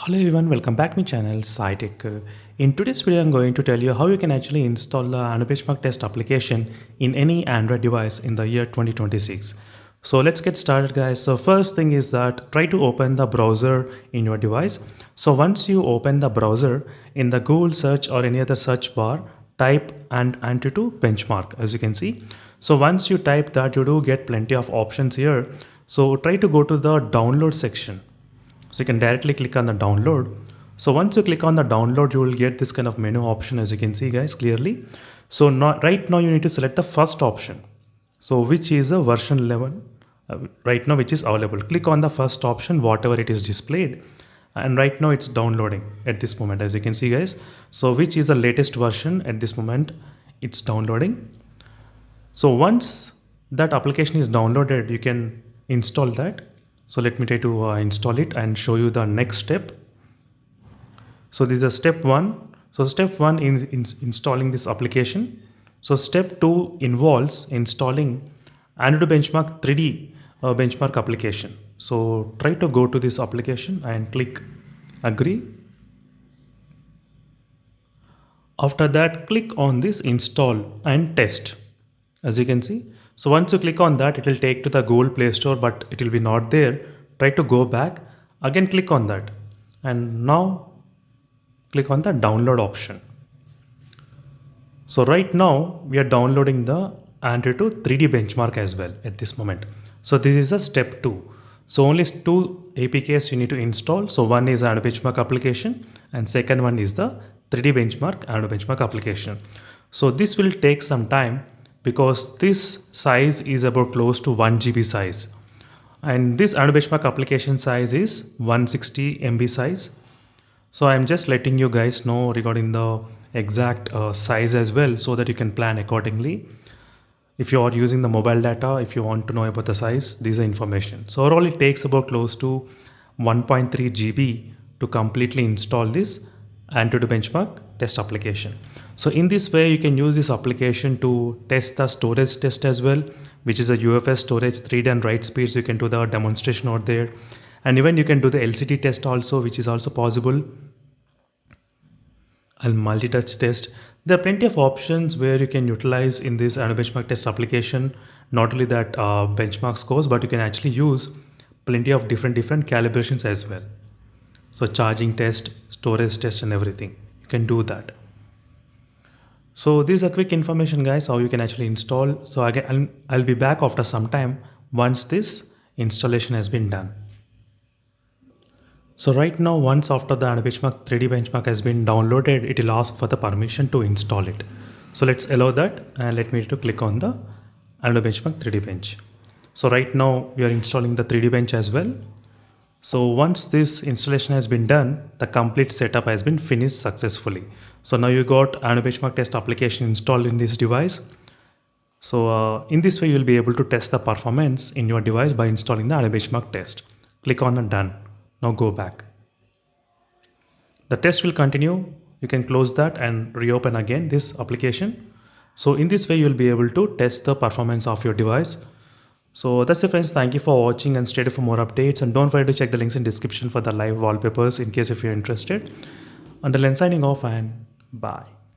Hello everyone, welcome back to my channel SciTech. In today's video, I'm going to tell you how you can actually install the benchmark test application in any Android device in the year 2026. So let's get started guys. So first thing is that try to open the browser in your device. So once you open the browser in the Google search or any other search bar, type and Antutu benchmark as you can see. So once you type that, you do get plenty of options here. So try to go to the download section. So you can directly click on the download. So once you click on the download, you will get this kind of menu option as you can see guys clearly. So right now you need to select the first option. So which is a version 11 right now which is available. Click on the first option, whatever it is displayed. And right now it's downloading at this moment as you can see guys. So which is the latest version at this moment, it's downloading. So once that application is downloaded, you can install that. So let me try to install it and show you the next step. So this is step 1. So step 1 is installing this application. So step 2 involves installing Antutu benchmark 3D benchmark application. So try to go to this application and click agree. After that, click on this install and test as you can see. So once you click on that, it will take to the Google Play Store, but it will be not there. Try to go back, again click on that, and now click on the download option. So right now we are downloading the Antutu 3D benchmark as well at this moment. So this is a step 2. So only 2 APKs you need to install. So one is Antutu benchmark application and second one is the 3D benchmark Antutu benchmark application. So this will take some time, because this size is about close to 1 GB size, and this Antutu benchmark application size is 160 MB size. So I'm just letting you guys know regarding the exact size as well, so that you can plan accordingly. If you are using the mobile data, if you want to know about the size, these are information. So overall it takes about close to 1.3 GB to completely install this Antutu benchmark test application. So in this way, you can use this application to test the storage test as well, which is a UFS storage, read and write speeds. You can do the demonstration out there, and even you can do the LCD test also, which is also possible, and multi-touch test. There are plenty of options where you can utilize in this benchmark test application. Not only that benchmark scores, but you can actually use plenty of different calibrations as well. So charging test, storage test and everything, you can do that. So this is a quick information guys, how you can actually install. So again, I'll be back after some time once this installation has been done. So right now, once after the benchmark 3D benchmark has been downloaded, it will ask for the permission to install it. So let's allow that, and let me to click on the benchmark 3D bench. So right now we are installing the 3D bench as well. So once this installation has been done, the complete setup has been finished successfully. So now you got Antutu benchmark test application installed in this device. So in this way, you will be able to test the performance in your device by installing the Antutu benchmark test. Click on done. Now go back. The test will continue. You can close that and reopen again this application. So in this way, you will be able to test the performance of your device. So that's it friends, thank you for watching and stay tuned for more updates, and don't forget to check the links in description for the live wallpapers in case if you're interested. Until then, signing off and bye.